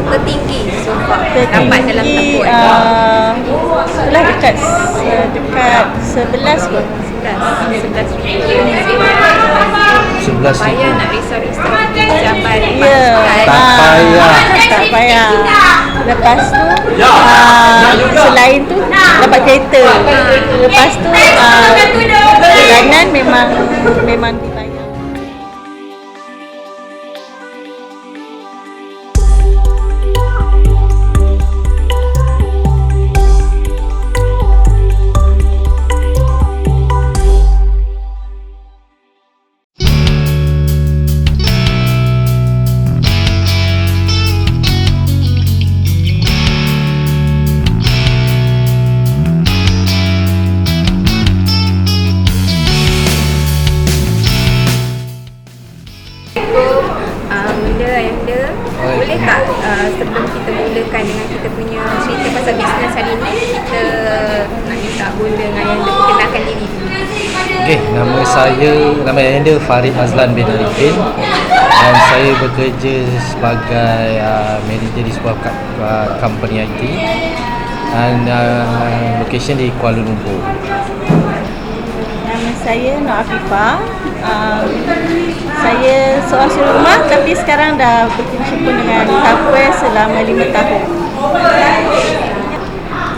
tertinggi so far dapat dalam tertinggi itulah dekat 11 kot. 11 payah nak risau-risau jabat tak payah. Lepas tu selain tu dapat kereta. Lepas tu perjalanan memang dibayar. Boleh tak sebelum kita mulakan dengan kita punya cerita pasal bisnes hari ni, kita nak minta Bonda dengan Ayanda perkenalkan diri dulu. Okay, nama Ayanda Farid Azlan bin Arifin dan saya bekerja sebagai manager di sebuah company IT dan location di Kuala Lumpur. Nama saya Nur Afifah. Saya seorang suri rumah tapi sekarang dah berkecimpung dengan Tupperware selama 5 tahun.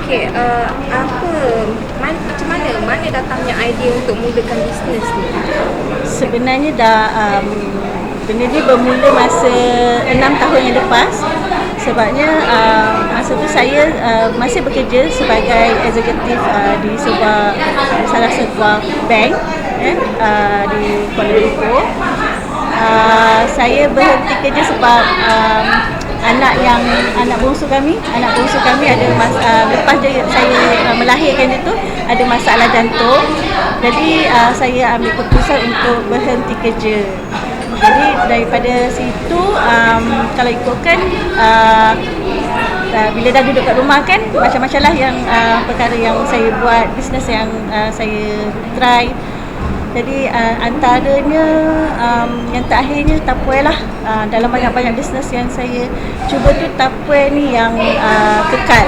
Okey, macam mana datangnya idea untuk mulakan bisnes ni? Sebenarnya benda ni bermula masa 6 tahun yang lepas. Sebabnya masa tu saya masih bekerja sebagai eksekutif di salah sebuah bank di Kuala Lumpur. Saya berhenti kerja sebab anak bongsu kami ada lepas saya melahirkan itu ada masalah jantung. Jadi saya ambil keputusan untuk berhenti kerja. Jadi daripada situ kalau ikutkan bila dah duduk kat rumah kan macam-macam lah yang perkara yang saya buat, bisnes yang saya try. Jadi antaranya yang terakhirnya Tupperware lah. Dalam banyak-banyak bisnes yang saya cuba tu Tupperware ni yang kekal.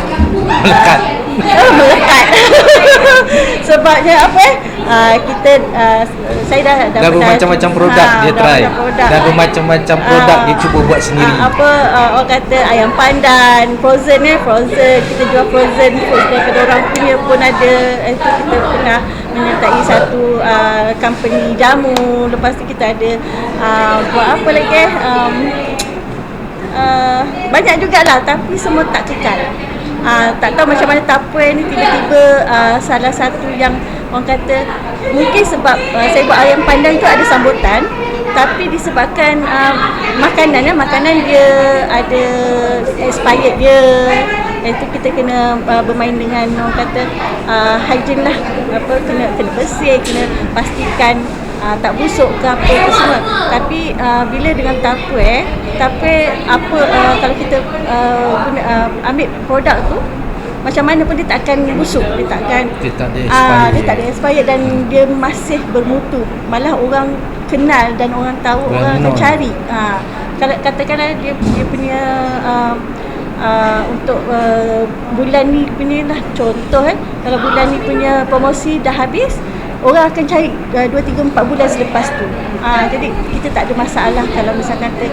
Melekat. Sebabnya apa saya dah bermacam-macam produk dia try. Dah bermacam-macam produk dia cuba buat sendiri. Orang kata ayam pandan, frozen. Kita jual frozen food daripada orang punya pun ada. Itu kita pernah menyertai satu company jamu. Lepas tu kita ada buat apa lagi banyak jugalah tapi semua tak kekal. Tak tahu macam mana Tupperware ni tiba-tiba salah satu yang orang kata mungkin sebab saya buat ayam pandan tu ada sambutan, tapi disebabkan makanan dia ada expired dia. Itu kita kena bermain dengan orang kata hygiene lah, kena bersih, kena pastikan tak busuk ke apa ke semua. Tapi bila dengan Tupperware kalau kita ambil produk tu macam mana pun dia tak akan busuk, dia tak ada expired dan dia masih bermutu. Malah orang kenal dan orang tahu, orang akan cari. Kalau katakanlah dia punya untuk bulan ni punya lah contoh kalau bulan ni punya promosi dah habis, orang akan cari 2, 3, 4 bulan selepas tu. Jadi kita tak ada masalah kalau misalkan kata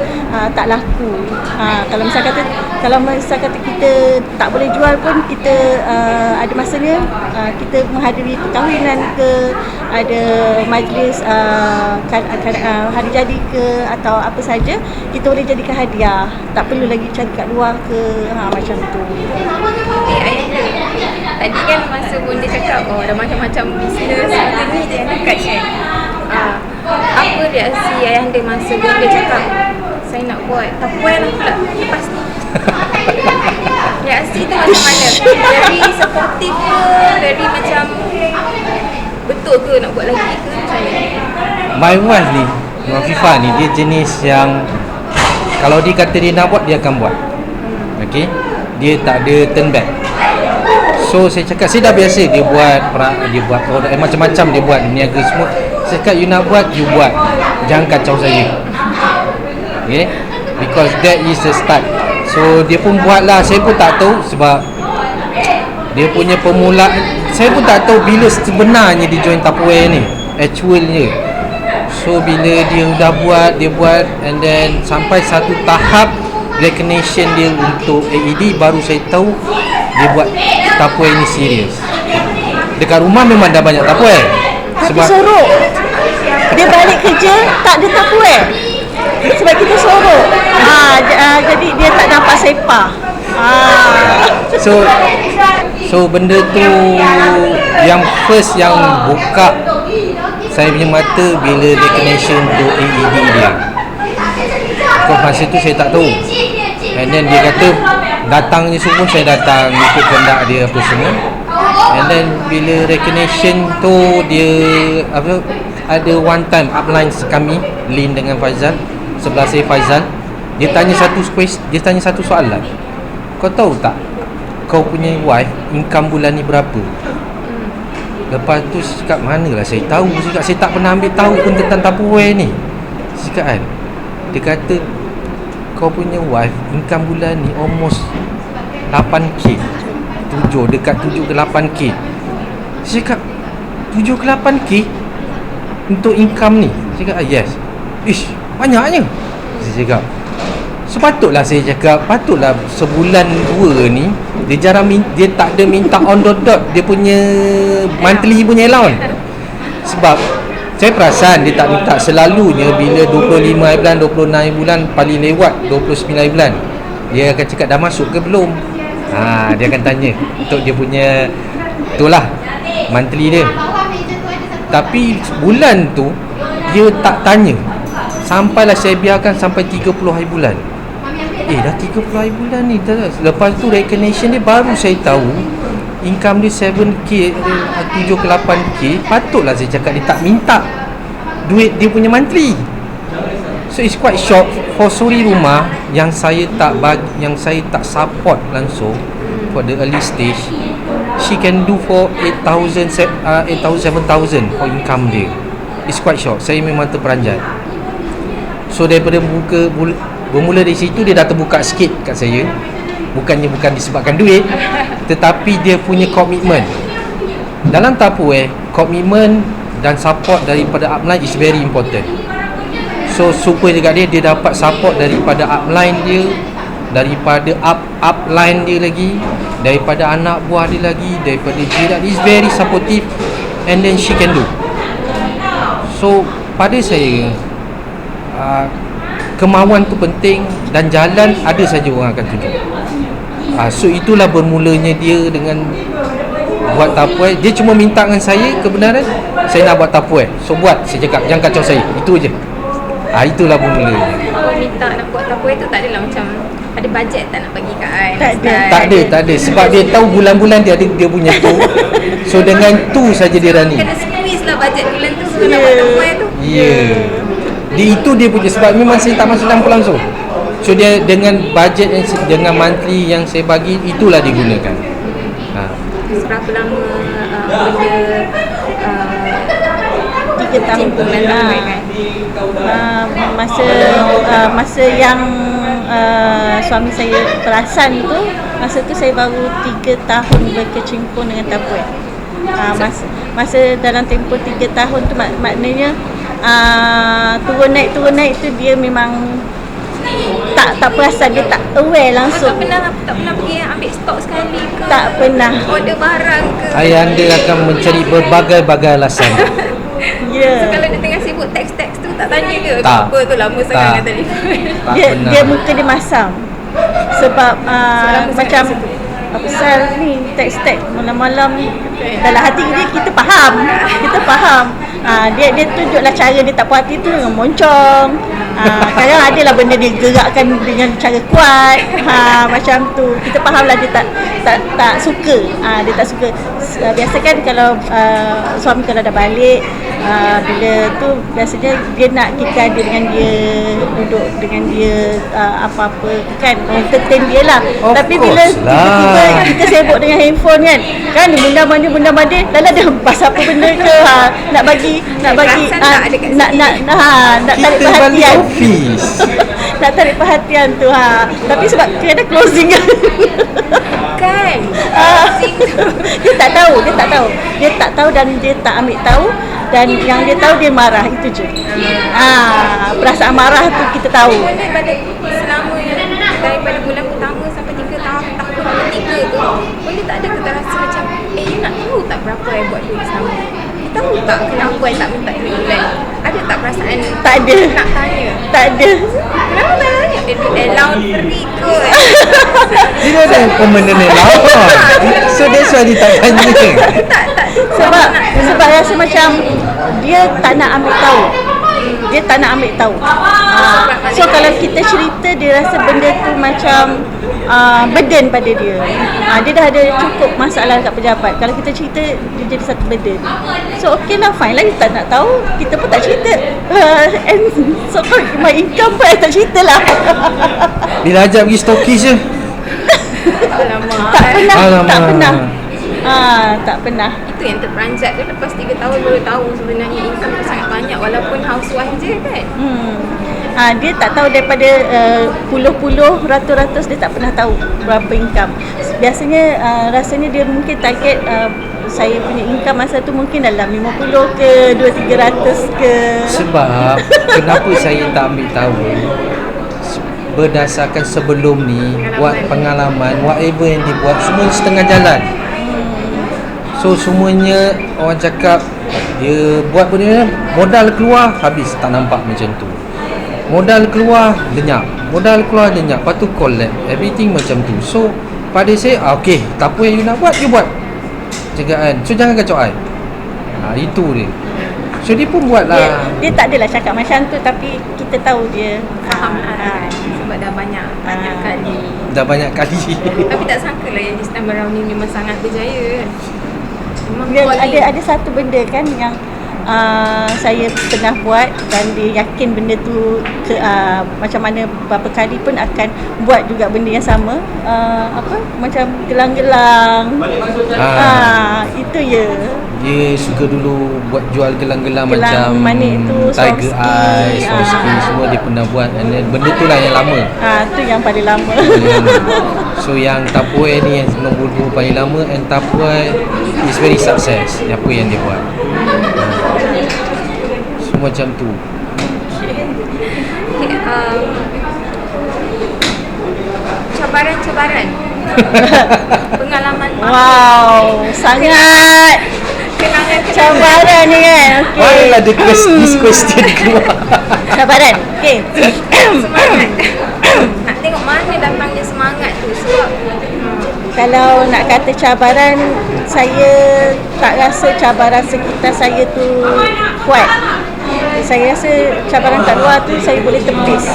tak laku. Kalau misalkan kata kita tak boleh jual pun, kita ada masanya kita menghadiri perkahwinan ke, ada majlis hari jadi ke atau apa saja, kita boleh jadikan hadiah. Tak perlu lagi cari kat luar ke, macam tu. Tadi kan masa Bonda cakap ada macam-macam bisnes seperti ni dia dekat kan. Apa reaksi Ayanda masa Bonda cakap saya nak buat Tupperware lah pula lepas ni? Reaksi tu macam mana? Dari supportive ke? Dari macam betul ke nak buat lagi ke? Macam mana? My wife ni, Afifah ni, dia jenis yang kalau dia kata dia nak buat, dia akan buat. Okay? Dia tak ada turn back. So saya cakap, saya dah biasa dia buat produk macam-macam, dia buat niaga semua. Saya cakap, you nak buat, you buat, jangan kacau saya. Okay? Because that is the start. So dia pun buat lah. Saya pun tak tahu sebab dia punya permulaan, saya pun tak tahu bila sebenarnya dia join Tupperware ni, actualnya. So bila dia dah buat, dia buat, and then sampai satu tahap recognition dia untuk AED, baru saya tahu dia buat Tupperware ni serius. Dekat rumah memang dah banyak Tupperware. Tapi sorok. Dia balik kerja tak ada Tupperware. Sebab kita sorok. Jadi dia tak dapat sepah. So benda tu yang first yang buka saya punya mata bila recognition untuk AED dia. Because masa tu saya tak tahu. And then dia kata datangnya semua, saya datang ikut kehendak dia apa semua. And then bila recognition tu dia apa, ada one time upline kami Lin dengan Faizal, sebelah saya Faizal, dia tanya satu soalan. Kau tahu tak kau punya wife income bulan ni berapa? Lepas tu cakap, manalah saya tahu. Cakap, saya tak pernah ambil tahu pun tentang Tupperware ni. Cakap kan, dia kata kau punya wife income bulan ni almost 8k, dekat 7 ke 8k. Saya cakap 7 ke 8k untuk income ni? Saya cakap yes. Ish, banyaknya. Saya cakap, sepatutlah saya cakap, patutlah sebulan 2 ni dia dia tak ada minta on the dot dia punya monthly punya allowance. Sebab saya perasan dia tak minta selalunya bila 25 bulan, 26 bulan, paling lewat 29 bulan. Dia akan cakap dah masuk ke belum? Dia akan tanya untuk dia punya itulah monthly dia. Tapi bulan tu dia tak tanya. Sampailah saya biarkan sampai 30 hari bulan. Dah 30 hari bulan ni dah. Lepas tu recognition dia baru saya tahu income dia 7k, 7 ke 8k. Patutlah saya cakap dia tak minta duit dia punya monthly. So it's quite shock for suri rumah yang saya tak support langsung for the early stage. She can do for 8,000, 7,000 for income dia. It's quite shock. Saya memang terperanjat. So daripada bermula dari situ dia dah terbuka sikit kat saya. Bukan disebabkan duit, tetapi dia punya komitmen. Dalam Tupperware, komitmen dan support daripada upline is very important. So super dekat dia dapat support daripada upline dia, daripada upline dia lagi, daripada anak buah dia lagi, daripada jiran. Is very supportive, and then she can do. So pada saya kemahuan tu penting, dan jalan ada saja orang akan tunjuk. So itulah bermulanya dia dengan buat Tupperware. Dia cuma minta dengan saya kebenaran, saya nak buat Tupperware. So buat, saya cakap jangan kacau saya. Itu je. Itulah bermulanya. Awak minta nak buat Tupperware tu tak adalah macam ada bajet tak nak bagi kat I? Tak ada. Sebab dia tahu bulan-bulan dia ada dia punya tu. So dengan tu saja dia rani. Kena squeeze lah bajet bulan tu sebab nak buat Tupperware tu. Itu dia punya, sebab memang saya tak masuk campur langsung. So dia dengan bajet yang dengan monthly yang saya bagi, itulah digunakan. Berapa lama benda 3 tahun kan? Masa yang suami saya perasan tu, masa tu saya baru 3 tahun berkecimpung dengan Tupperware. Masa dalam tempoh 3 tahun tu maknanya turun naik tu dia memang tak perasan, dia tak aware langsung. Tak pernah pergi ambil stok sekali ke? Tak pernah. Order barang ke? Ayah anda akan mencari berbagai alasan. So kalau dia tengah sibuk teks tu tak tanya ke? Tak. Apa tu lama sangat dengan telefon? Dia muka dia masam. Sebab macam apa pasal ni teks malam-malam ni. Dalam hati kita faham. Dia tunjuklah cara dia tak puas hati tu dengan moncong. Kadang adalah benda dia gerakkan dengan cara kuat. Macam tu. Kita fahamlah dia tak suka. Dia tak suka. Biasa kan kalau suami kalau dah balik, bila tu biasanya dia nak kita ada dengan dia, duduk dengan dia, apa-apa kan, entertain dia lah. Tapi bila tiba-tiba kita sibuk dengan handphone kan benda dia lala dia pasal apa benda ke, nak bagi nak tarik perhatian. nak tarik perhatian tu Tapi sebab kena closing Kan? Dia tak tahu dan dia tak ambil tahu, dan yang dia tahu dia marah, itu je. Perasaan marah tu kita tahu. Boleh pada selama daripada bulan pertama sampai 3 tahun ketiga tu, boleh tak ada kita rasa macam you nak tahu tak berapa I buat duit selama ni? You tahu tak kenapa I tak minta duit bulan? Ada tak perasaan Tak ada. nak tanya? Tak ada. Kenapa tak tanya? Dia allowance free kot. Dia ada permanent allowance. So that's why dia tak tanya. Tak Sebab rasa macam dia tak nak ambil tahu. So kalau kita cerita, dia rasa benda tu macam burden pada dia. Dia dah ada cukup masalah kat pejabat. Kalau kita cerita, dia jadi satu burden. So okay lah, fine lah. Dia tak nak tahu, kita pun tak cerita. And so my income pun I tak cerita lah. Bila ajak pergi stokis je. Alamak. Tak pernah. Itu yang terperanjat tu, lepas 3 tahun baru tahu sebenarnya income tu sangat banyak walaupun housewife je kan. Dia tak tahu daripada puluh-puluh, ratus-ratus, dia tak pernah tahu berapa income. Biasanya rasanya dia mungkin target saya punya income masa tu mungkin dalam 50 ke 200-300 ke. Sebab kenapa saya tak ambil tahu, berdasarkan sebelum ni buat pengalaman, whatever yang dia buat semua setengah jalan. So semuanya orang cakap dia buat benda, modal keluar habis tak nampak macam tu. Modal keluar lenyap, lepas tu collect, everything macam tu. So pada saya okay, tak apa yang you nak buat, you buat cegahan. So jangan kacau I. Itu dia. So dia pun buat lah. Dia tak adalah cakap macam tu, tapi kita tahu dia Faham lah. Sebab dah banyak kali. Tapi tak sangka lah yang this time around ni memang sangat berjaya. Memang ada satu benda kan yang saya pernah buat, dan dia yakin benda tu macam mana berapa kali pun akan buat juga benda yang sama. Macam gelang-gelang. Itu ya. Dia suka dulu buat jual gelang-gelang macam manik tu, Tiger Eyes, Swarovski, semua dia pernah buat. And then benda tu lah yang lama. Tu yang paling lama. So yang Tupperware ni yang nombor 2 paling lama, and Tupperware is very success apa yang dia buat. So macam tu. Cabaran-cabaran. Pengalaman Wow, sangat cabaran ni kan. Okay. Why lah this question keluar? Cabaran. Okay. Semangat. Nak tengok mana datangnya semangat tu. Sebab kalau nak kata cabaran, saya tak rasa cabaran sekitar saya tu kuat. Saya rasa cabaran kat luar tu saya boleh tepis.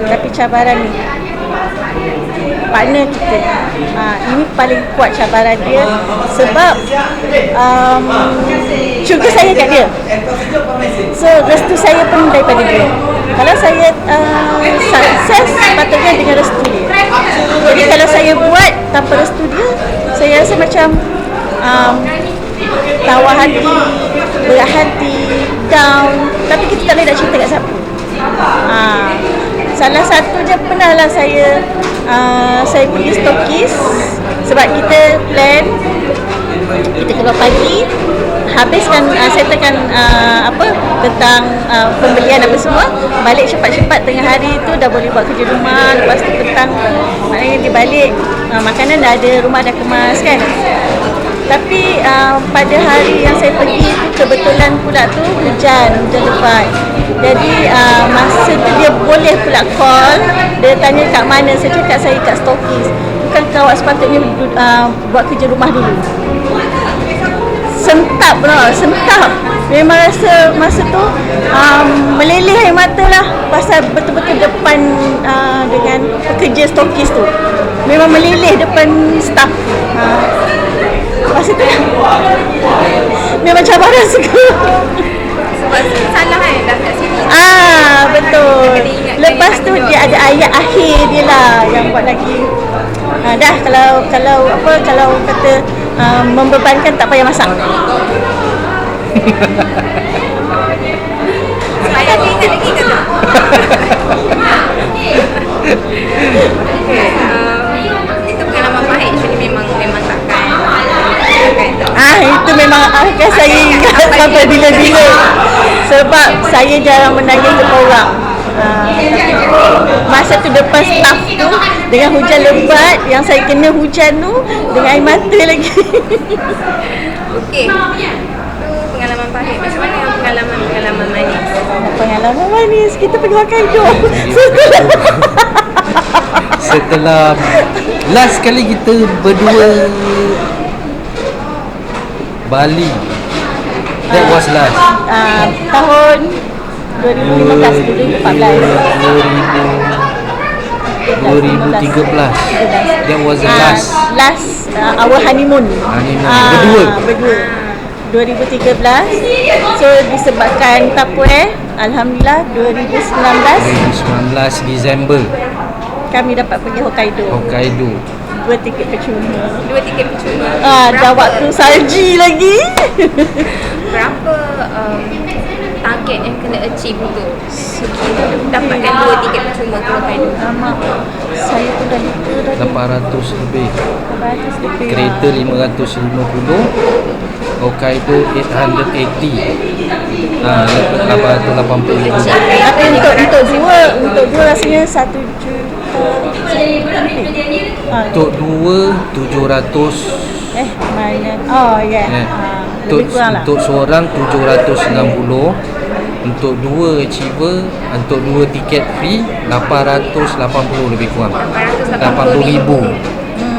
Tapi cabaran ni, partner kita, ini paling kuat cabaran dia. Sebab syukur saya kat dia. So restu saya pun daripada dia. Kalau saya sukses, patutnya dengan restu dia. Jadi kalau saya buat tanpa restu dia, saya rasa macam tawar hati, berat hati, down. Tapi kita tak boleh nak cerita kat siapa. Salah satu je pernah lah saya pergi stokis. Sebab kita plan, kita keluar pagi, habiskan settlekan tentang pembelian apa semua, balik cepat-cepat tengah hari tu dah boleh buat kerja rumah. Lepas tu petang tu maknanya dia balik, makanan dah ada, rumah dah kemas kan. Tapi pada hari yang saya pergi tu kebetulan pula tu hujan lebat. Jadi masa tu dia boleh pula call, dia tanya kat mana. Saya cakap saya kat stokis. Bukankah awak sepatutnya buat kerja rumah dulu? Sentap. Memang rasa masa tu meleleh air mata lah. Pasal betul-betul depan dengan pekerja stokis tu, memang meleleh depan staff. Masa tu memang cabaran sekali. sebab salah kan dah kat sini. Betul. Lepas tu dia ada ayat akhir dia lah yang buat lagi. Dah kalau kata membebankan, tak payah masak. Saya ingat lagi ke tak? memang akan saya ingat sampai bila-bila. Sebab saya jarang menangis depan orang. Masa tu depan staff tu dengan hujan lebat, yang saya kena hujan tu dengan air mata lagi. Okey. Tu pengalaman pahit. Macam mana yang pengalaman manis? Pengalaman manis, kita pergi makan hidup. Setelah last kali kita berdua Bali, that was last Tahun 2015, 2013. That was the last our honeymoon. Berdua 2013. So disebabkan Tupperware, alhamdulillah 2019 Disember kami dapat pergi Hokkaido. 2 tiket percuma. Dah waktu salji lagi. Berapa target yang kena achieve untuk dapatkan 2 tiket percuma ke Hokkaido? Saya pun dah lupa dah. 800 lebih. 800 lebih. Kereta 550, Hokkaido 880. 880 lebih. Tapi untuk dua rasanya 1 juta. Untuk 2 700. Mana? Oh ya. Yeah. Lebih kurang lah. Untuk seorang 760. Untuk 2 achiever, untuk 2 tiket free 880 lebih kurang. 80,000.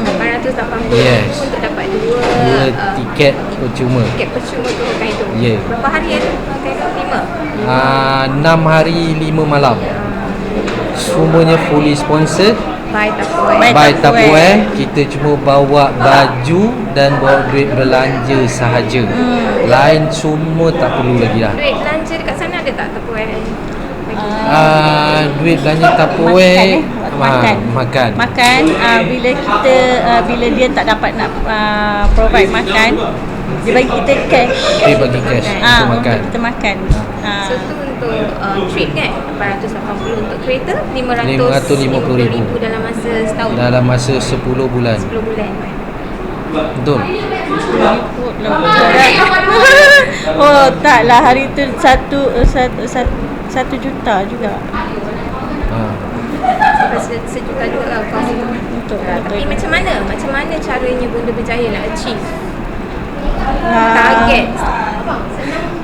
880 Yes. untuk dapat 2 tiket percuma. Tiket percuma ke Hokkaido. Yeah. Berapa hari ada Hokkaido? 5. 6 hari 5 malam. Semuanya fully sponsored By Tupperware. by Tupperware. Kita cuma bawa baju dan bawa duit belanja sahaja. Lain semua tak perlu lagi lah. Duit belanja dekat sana ada tak Tupperware? Duit belanja Tupperware makan. Bila dia tak dapat nak provide makan, dia bagi kita cash. Dia bagi cash untuk makan. Kita makan. So tu untuk trip kan 880, untuk kereta 550,000 dalam masa setahun. dalam masa 10 bulan. 10 bulan. Betul. Oh taklah, hari tu 1 juta juga. Sejuta juga lah kos tu. Tapi macam mana caranya Bunda berjaya nak achieve target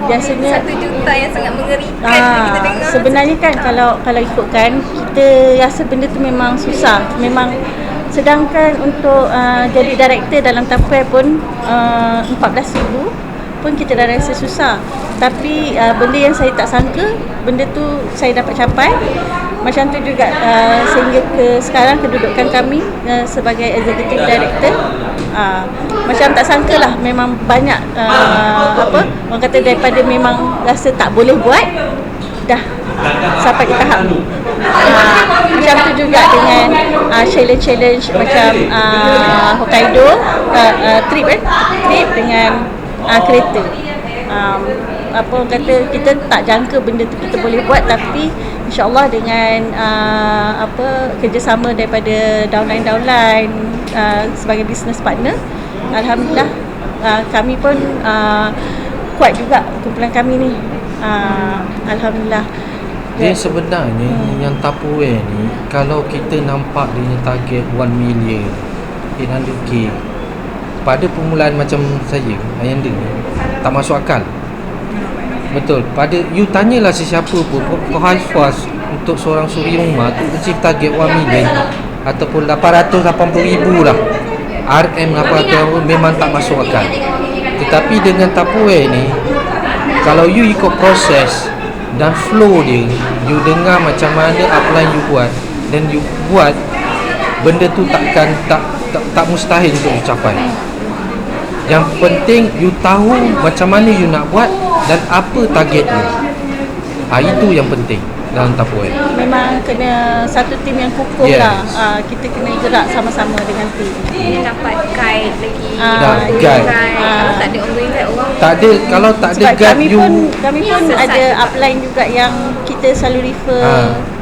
biasanya 1 juta yang sangat mengerikan kita dengar? Sebenarnya kan kalau ikutkan, kita rasa benda tu memang susah. Memang sedangkan untuk jadi director dalam Tupperware pun 14,000 pun kita dah rasa susah. Tapi benda yang saya tak sangka, benda tu saya dapat capai. Macam tu juga sehingga ke sekarang kedudukan kami sebagai executive director. Macam tak sangka lah, memang banyak orang kata daripada memang rasa tak boleh buat, dah sampai ke tahap ni. Macam tu juga dengan challenge macam Hokkaido trip dengan kereta. Orang kata kita tak jangka benda tu kita boleh buat, tapi insyaAllah dengan kerjasama daripada downline sebagai business partner, alhamdulillah kami pun kuat juga kumpulan kami ni. Alhamdulillah. Dia sebenarnya yang Tupperware ni, kalau kita nampak dia target 1 million 800k pada permulaan macam saya, Ayanda ni, tak masuk akal. Betul. Pada you tanyalah sesiapa pun, Hafaz untuk seorang suri rumah tu achieve target 1 million ataupun 880,000 lah. RM 800 memang tak masuk akal. Tetapi dengan Tupperware ni, kalau you ikut proses dan flow dia, you dengar macam mana upline you buat dan you buat, benda tu tak mustahil untuk dicapai. Yang penting you tahu macam mana you nak buat dan apa target you. Itu yang penting dalam Tupperware. Memang kena satu tim yang kukuh lah. Kita kena gerak sama-sama dengan tim. Dia dapat guide lagi. Guide. Kalau tak ada ongoing guide, orang Tak ada, kalau tak ada sebab guide kami you pun ada upline juga yang kita selalu refer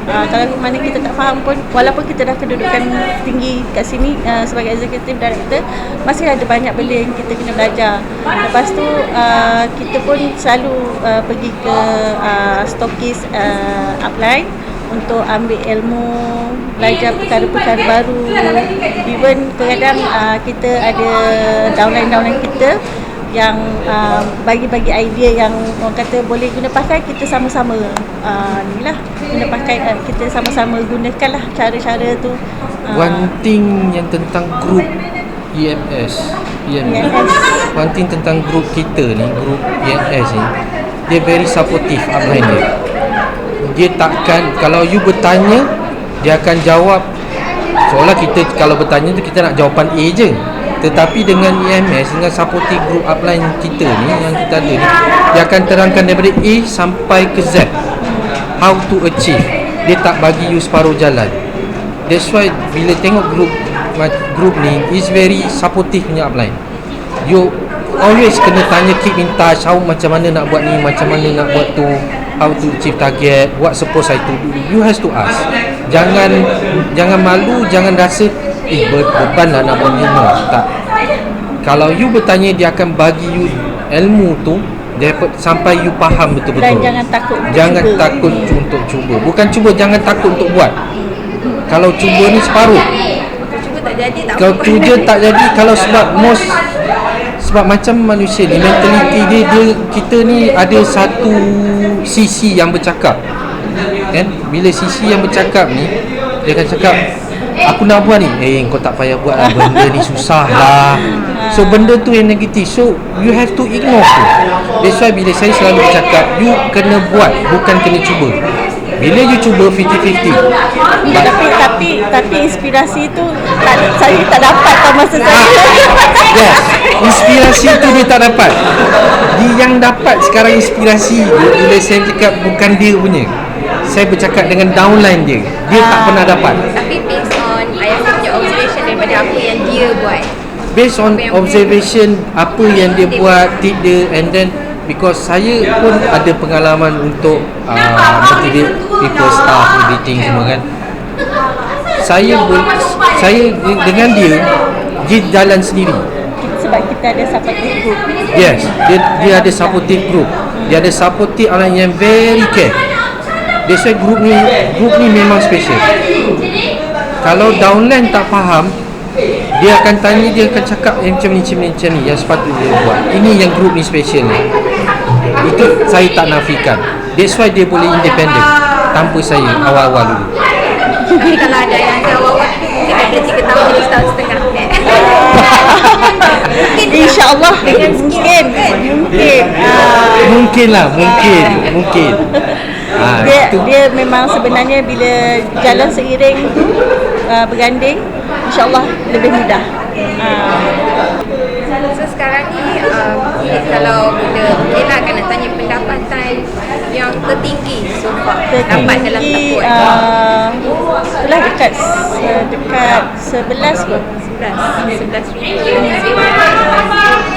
Kalau mana kita tak faham pun, walaupun kita dah kedudukan tinggi kat sini sebagai executive director, masih ada banyak benda yang kita kena belajar. Lepas tu kita pun selalu pergi ke stokis upline untuk ambil ilmu, belajar perkara-perkara baru. Even kadang-kadang kita ada downline kita yang bagi-bagi idea yang orang kata boleh guna pakai, kita sama-sama inilah guna pakai, kita sama-sama gunakanlah cara-cara tu. One thing yang tentang grup EMS. One thing tentang grup kita ni, grup EMS ni, dia very supportive upline dia. Dia takkan, kalau you bertanya, dia akan jawab seolah kita kalau bertanya tu kita nak jawapan A je. Tetapi dengan EMS, dengan supportive group upline kita ni yang kita ada ni, dia akan terangkan daripada A sampai ke Z how to achieve. Dia tak bagi you separuh jalan. That's why bila tengok group ni is very supportive punya upline. You always kena tanya, keep in touch, how macam mana nak buat ni, macam mana nak buat tu, how to achieve target, what suppose I to do. You has to ask. Jangan malu, jangan rasa beban lah nak buat ni. No, tak. Kalau you bertanya, dia akan bagi you ilmu tu sampai you faham betul-betul. Dan jangan takut untuk cuba. Bukan cuba, jangan takut untuk buat. Kalau cuba ni separuh. Kalau cuba tak jadi, kalau sebab macam manusia ni, mentaliti dia kita ni ada satu sisi yang bercakap. Kan? Bila sisi yang bercakap ni, dia akan cakap, aku nak buat ni, kau tak payah buat lah, benda ni susah lah. So benda tu yang negatif, so you have to ignore tu. That's why bila saya selalu bercakap, you kena buat, bukan kena cuba. Bila you cuba 50-50. Tapi inspirasi tu saya tak dapat pada masa saya. Yes, inspirasi tu dia tak dapat. Dia yang dapat sekarang inspirasi bila saya cakap bukan dia punya. Saya bercakap dengan downline dia. Dia tak pernah dapat. Tapi based on ayah punya observation daripada apa yang dia buat. Based on observation apa yang dia buat, tip dia, and then because saya pun ada pengalaman untuk motivate people, staff, everything semua kan. Saya dengan dia jalan sendiri. Sebab kita ada supportive group. Yes, dia ada supportive group. Dia ada supportive orang yang very care. That's why group ni memang special. Kalau downline tak faham, dia akan tanya, dia akan cakap macam ni yang sepatutnya dia buat. Ini yang group ni special ni. Itu saya tak nafikan. That's why dia boleh independent tanpa saya awal-awal dulu. Tapi kalau ada yang awal-awal tu, mungkin ada 3 tahun jadi setahun setengah. InsyaAllah mungkin. Dia memang sebenarnya bila jalan seiring berganding, InsyaAllah lebih mudah. So sekarang ni kalau bila Kela akan nak tanya pendapatan yang tertinggi so far dapat dalam tahun itulah dekat 11 kot. 11 ribu.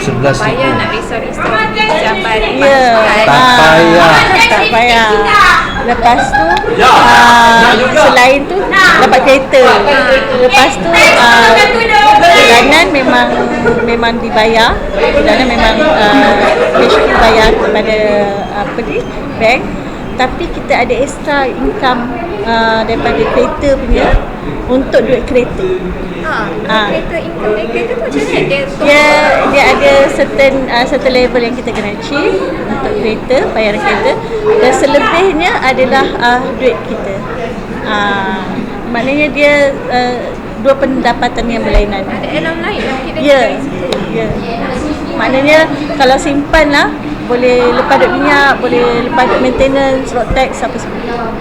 11 payah nak risau-risau pejabat. Tak payah. Lepas tu selain tu dapat kereta. Lepas tu bulanan memang dibayar. Bulanan memang HQ bayar kepada bank. Tapi kita ada extra income daripada kereta punya untuk duit kereta. Kereta income dari kereta tu macam mana? Dia ada certain level yang kita kena achieve untuk kereta, bayaran kereta, dan selebihnya adalah duit kita. Maknanya dia dua pendapatan yang berlainan. Ada alarm lain lah kita. Ya. Maknanya kalau simpan lah, boleh lepas duit minyak, boleh lepas duit maintenance, road tax, apa semua.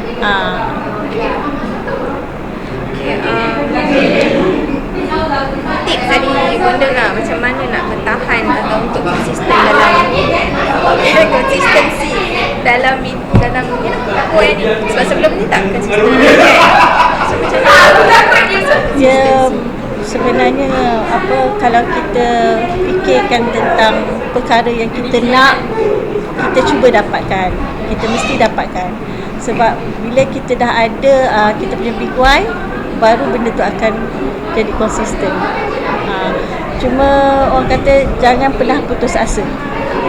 Tips tadi Wonder lah, macam mana nak bertahan atau untuk konsisten dalam konsistensi dalam apa ni, sebab sebelum ni tak konsisten. So macam mana dia sebenarnya kalau kita fikirkan tentang perkara yang kita nak, kita cuba dapatkan, kita mesti dapatkan. Sebab bila kita dah ada kita punya big why, baru benda tu akan jadi konsisten. Cuma orang kata jangan pernah putus asa.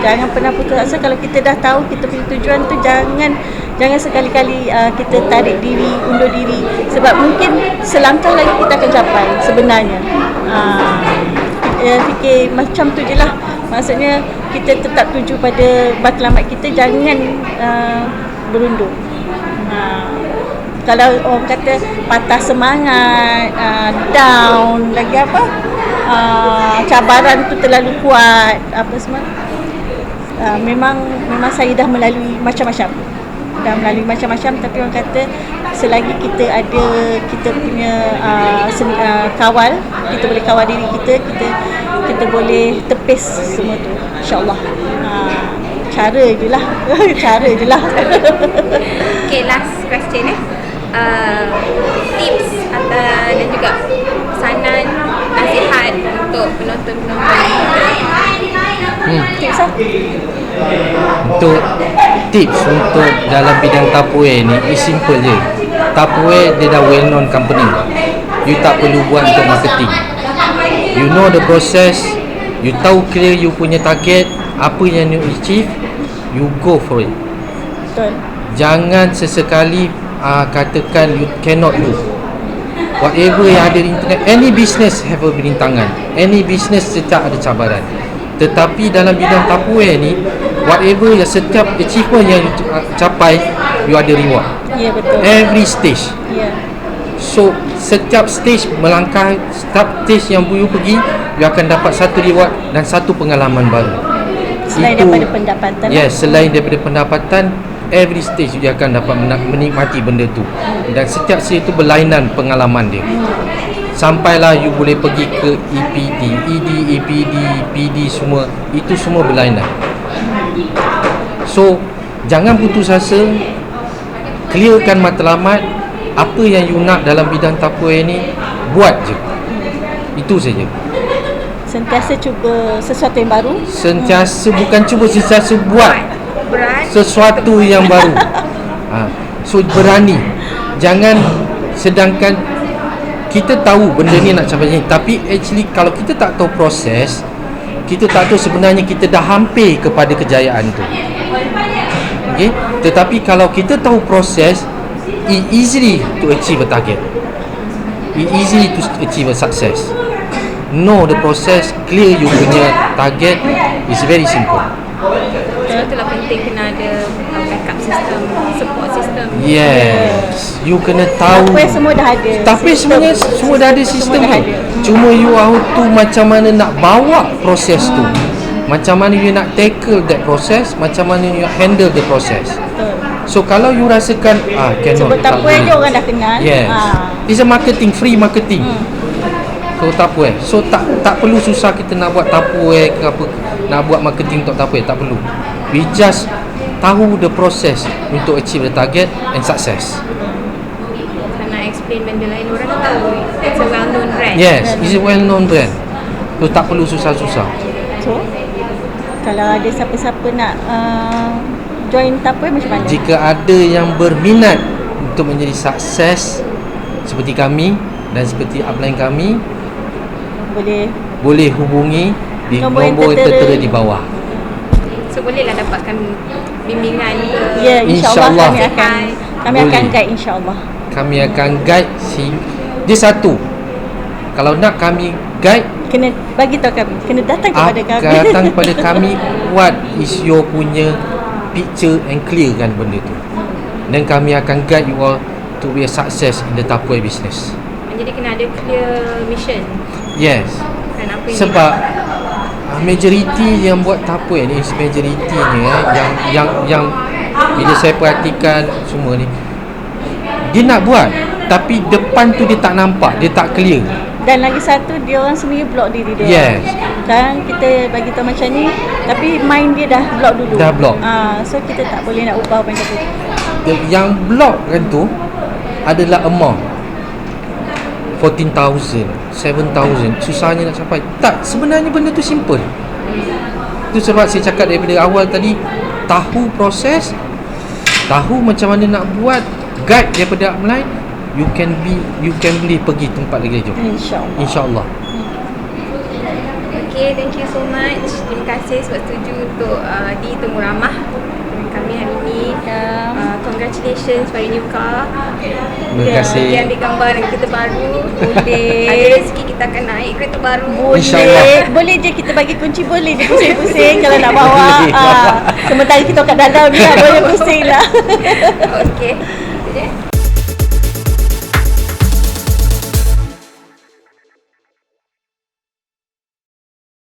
Jangan pernah putus asa. Kalau kita dah tahu kita punya tujuan tu, jangan sekali-kali kita tarik diri, undur diri. Sebab mungkin selangkah lagi kita akan capai sebenarnya. Fikir macam tu je lah. Maksudnya kita tetap tuju pada matlamat kita, jangan berundur. Kalau orang kata patah semangat, down, lagi apa, cabaran tu terlalu kuat, apa semua, memang saya dah melalui macam-macam. Tapi orang kata selagi kita ada kita punya kawal, kita boleh kawal diri kita boleh tepis semua tu, insyaAllah. Cara je lah. Okay, last question tips dan juga pesanan, nasihat untuk penonton-penonton. Tips lah. Untuk tips untuk dalam bidang Tupperware ni, is simple je. Tupperware dia dah well known company. You tak perlu buat untuk marketing. You know the process, you tahu clear you punya target, apa yang you achieve, you go for it. Betul. Jangan sesekali katakan you cannot do. Whatever yang ada di internet, any business have a berintangan, any business tetap ada cabaran. Tetapi dalam bidang Tupperware ni, whatever yang setiap achievement yang you capai, you ada reward. Ya, betul. Every stage. Ya. So setiap stage melangkah, setiap stage yang you pergi, you akan dapat satu reward dan satu pengalaman baru. Selain daripada pendapatan. Yes, selain daripada pendapatan, every stage dia akan dapat menikmati benda tu. Dan setiap stage tu berlainan pengalaman dia. Sampailah you boleh pergi ke EPD, ED, EPD, PD, semua itu semua berlainan. So jangan putus asa, clearkan matlamat. Apa yang you nak dalam bidang Tupperware ni, buat je. Itu saja. Sentiasa cuba sesuatu yang baru. Bukan cuba, sentiasa buat sesuatu yang baru. So berani. Jangan, sedangkan kita tahu benda ni nak capai ni, tapi actually kalau kita tak tahu proses, kita tak tahu sebenarnya kita dah hampir kepada kejayaan tu. Okay? Tetapi kalau kita tahu proses, it easily to achieve a target. It easily to achieve a success. Know the process, clear you punya target, is very simple. Itulah penting kena ada backup system, support system. Yes, you kena tahu. Tapi semua dah ada. Tapi sebenarnya semua dah ada sistem tu. Cuma you how to macam mana nak bawa proses tu. Macam mana you nak tackle that process, macam mana you handle the process. So kalau you rasakan cannot, sebab Tupperware je orang dah kenal. Yes. It's a marketing, free marketing. So Tupperware. So tak perlu susah kita nak buat Tupperware ke apa, nak buat marketing untuk Tupperware, tak perlu. We just tahu the process untuk achieve the target and success. Kalau nak explain benda lain, orang dah tahu. It's a well known brand. Yes, it's a well known brand. So tak perlu susah-susah. So kalau ada siapa-siapa nak join Tupperware, macam mana? Jika ada yang berminat untuk menjadi sukses seperti kami dan seperti upline kami, boleh hubungi di nombor yang tertera di bawah. So bolehlah dapatkan bimbingan ke? Ya, insyaAllah kami akan Boleh. guide, insyaAllah. Kami akan guide dia satu. Kalau nak kami guide, Kena bagi tahu kami, kena datang kepada kami. datang kepada kami. What is your punya picture and clearkan benda tu, dan kami akan guide you all to be a success in the Tupperware business. Jadi kena ada clear mission. Yes. Dan apa yang Sebab majoriti yang buat Tupperware ni, majoritinya yang bila saya perhatikan semua ni, dia nak buat tapi depan tu dia tak nampak, dia tak clear. Dan lagi satu, dia orang sendiri block diri dia. Yes. Dan kita bagi tahu macam ni, tapi mind dia dah block dulu. Dah block. So kita tak boleh nak ubah apa yang kata. Yang block kan tu adalah amount 14,000, 7,000, susahnya nak capai. Tak, sebenarnya benda tu simple. Itu sebab saya cakap daripada awal tadi, tahu proses, tahu macam mana nak buat guide daripada upline, you can boleh pergi tempat lagi jauh. InsyaAllah. InsyaAllah. Okay, thank you so much. Terima kasih sebab setuju untuk ditemu ramah dengan kami hari ni. Congratulations for your new car. Terima kasih. Dia ambil gambar dengan kereta baru. Boleh. Ada rezeki kita akan naik kereta baru. InsyaAllah. Boleh je kita bagi kunci, boleh je pusing-pusing kalau nak bawa. Sementara kita kat dalam ni boleh pusing lah. Okay.